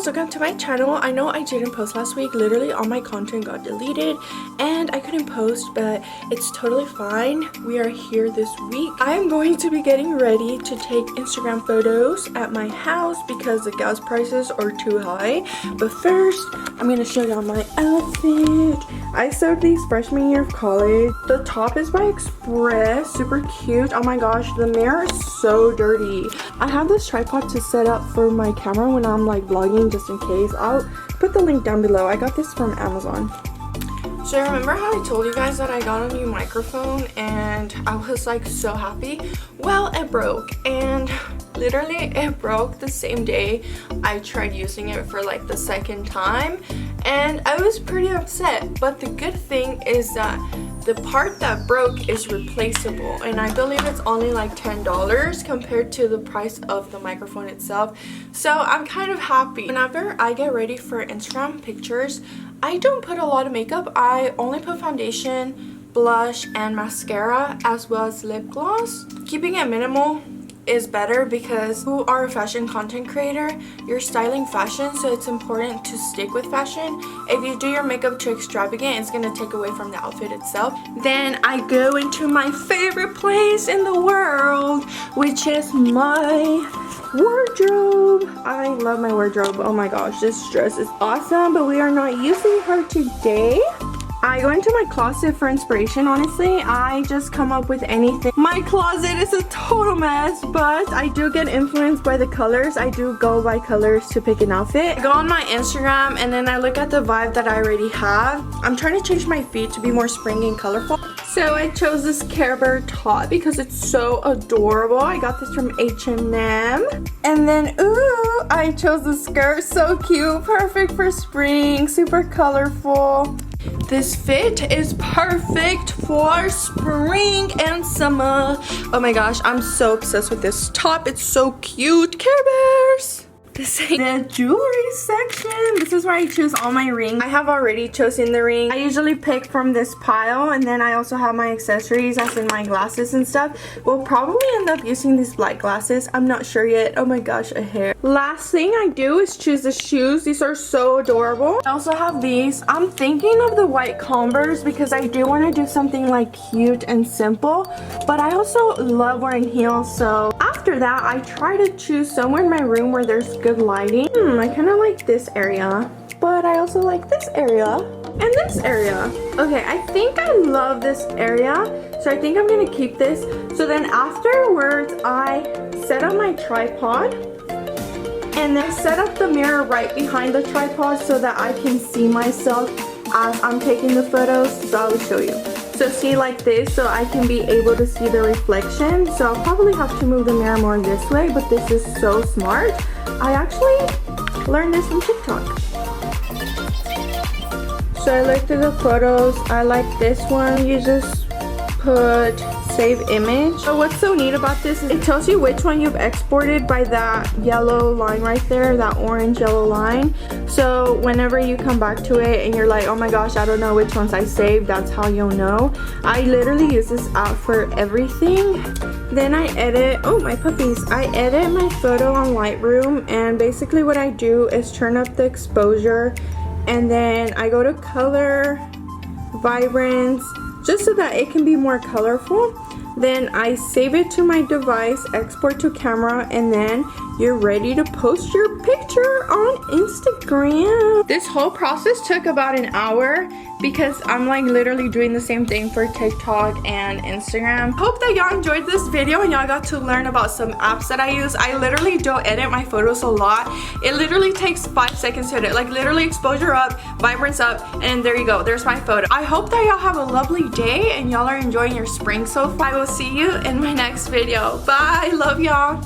guys, welcome to my channel. I know I didn't post last week. Literally all my content got deleted and I couldn't post, but it's totally fine. We are here this week. I am going to be getting ready to take Instagram photos at my house because the gas prices are too high. But first, I'm going to show y'all my outfit. I sewed these freshman year of college. The top is by Express, super cute. Oh my gosh, the mirror is so dirty. I have this tripod to set up for my camera when I'm like vlogging, just in case. I'll put the link down below. I got this from Amazon. So remember how I told you guys that I got a new microphone and I was like so happy? Well, it broke, and literally it broke the same day I tried using it for like the second time, and I was pretty upset. But the good thing is that the part that broke is replaceable, and I believe it's only like $10 compared to the price of the microphone itself. So I'm kind of happy. Whenever I get ready for Instagram pictures, I don't put a lot of makeup. I only put foundation, blush, and mascara, as well as lip gloss. Keeping it minimal is better because you are a fashion content creator, you're styling fashion, so it's important to stick with fashion. If you do your makeup too extravagant, it's gonna take away from the outfit itself. Then I go into my favorite place in the world, which is my wardrobe. I love my wardrobe. Oh my gosh, this dress is awesome, but we are not using her today. I go into my closet for inspiration. Honestly, I just come up with anything. My closet is a total mess, but I do get influenced by the colors. I do go by colors to pick an outfit. I go on my Instagram and then I look at the vibe that I already have. I'm trying to change my feet to be more springy and colorful. So I chose this Care Bear top because it's so adorable. I got this from H&M. And then, ooh, I chose the skirt. So cute, perfect for spring, super colorful. This fit is perfect for spring and summer. Oh my gosh, I'm so obsessed with this top. It's so cute. Care Bears. This is the jewelry section. This is where I choose all my rings. I have already chosen the ring. I usually pick from this pile, and then I also have my accessories, as in my glasses and stuff. We'll probably end up using these black glasses. I'm not sure yet. Oh my gosh, a hair. Last thing I do is choose the shoes. These are so adorable. I also have these. I'm thinking of the white Converse because I do want to do something like cute and simple, but I also love wearing heels. So after that, I try to choose somewhere in my room where there's good lighting. I kind of like this area, but I also like this area and this area. Okay, I think I love this area, so I think I'm gonna keep this. So then afterwards, I set up my tripod and then set up the mirror right behind the tripod so that I can see myself as I'm taking the photos. So I'll show you. So see, like this, so I can be able to see the reflection. So I'll probably have to move the mirror more this way, but this is so smart. I actually learned this from TikTok. So I looked through the photos. I like this one. You just put save image. So what's so neat about this is it tells you which one you've exported by that yellow line right there, that orange yellow line. So whenever you come back to it and you're like, oh my gosh, I don't know which ones I saved, that's how you'll know. I literally use this app for everything. Then I edit, oh my puppies, I edit my photo on Lightroom, and basically what I do is turn up the exposure, and then I go to color, vibrance, just so that it can be more colorful. Then I save it to my device, export to camera, and then you're ready to post your picture on Instagram. This whole process took about an hour because I'm like literally doing the same thing for TikTok and Instagram. Hope that y'all enjoyed this video and y'all got to learn about some apps that I use. I literally don't edit my photos a lot. It literally takes 5 seconds to edit. Like literally exposure up, vibrance up, and there you go. There's my photo. I hope that y'all have a lovely day and y'all are enjoying your spring so far. I will see you in my next video. Bye. Love y'all.